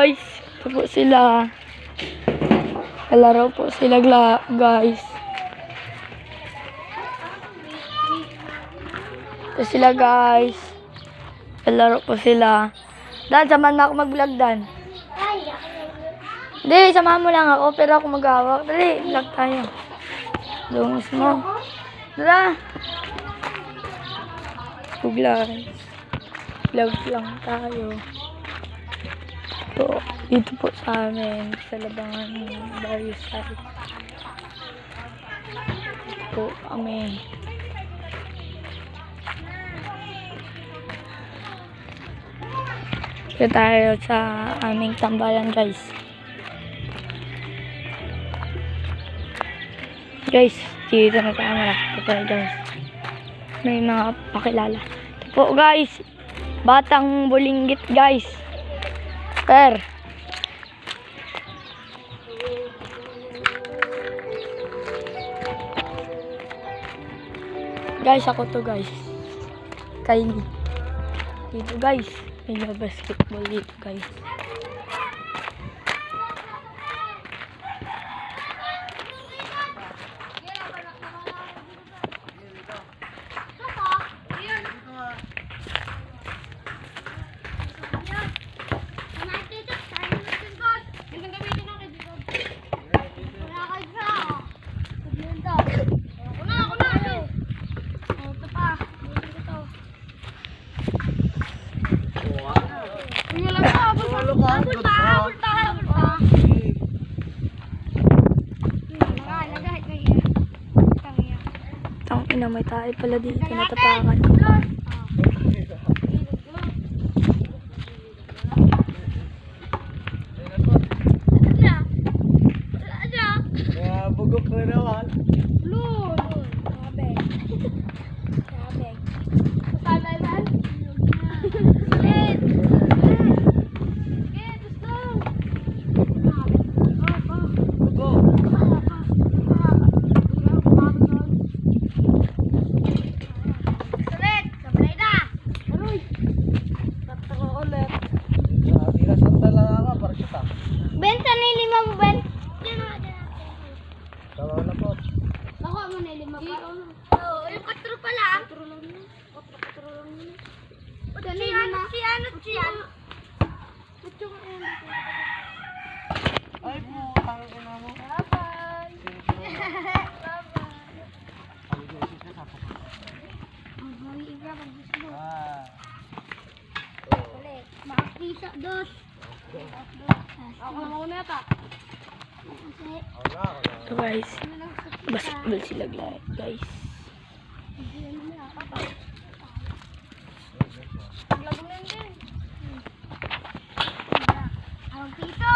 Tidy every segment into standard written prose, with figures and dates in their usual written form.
guys. Ito po sila. Kalaro po sila guys. Ito sila guys. Kalaro po sila. Dan, samahan mo ako mag-vlog, Dan. Hindi, samahan mo lang ako, pero ako mag-hawak. Dali, vlog tayo. Lungus mo. Dala. Vlog lang tayo. Dito po sa amin, sa labangan ng various side. Po kami. Dito tayo sa aming tambalan guys. Guys, dito na camera. Ito guys. May mga pakilala. Ito po guys. Batang Bulinggit guys. Guys, ako to guys. Kylie. Dito guys. May basketball dito guys. Ina, may tayo pala dito natapakan. Bugok na naman. Ben, sana yung lima mo, Ben? Tawa na po. Nakuha mo na yung lima pa. Oo, yung 4 pala. 4 lang yun. 4 lang yun. Ay po, ang ina mo. Bye-bye. Makakisa, dos. Ako muna yata. So guys, basketball sila guys. Ang pito.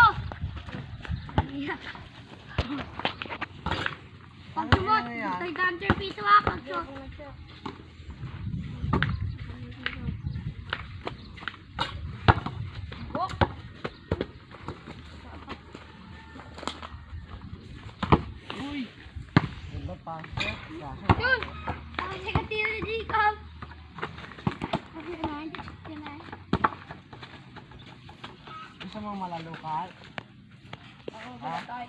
Pag sumot, tayo dancer pito ako. Yun! Ako siya katira ni Jacob. Gusto mo malalukal? Ako malatay.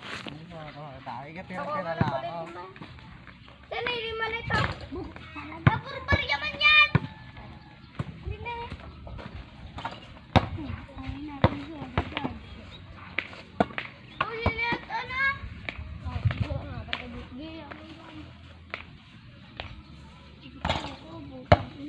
Tira-tira lang ako. Sana yung lima na ito. Talaga, puro pa rin naman niya!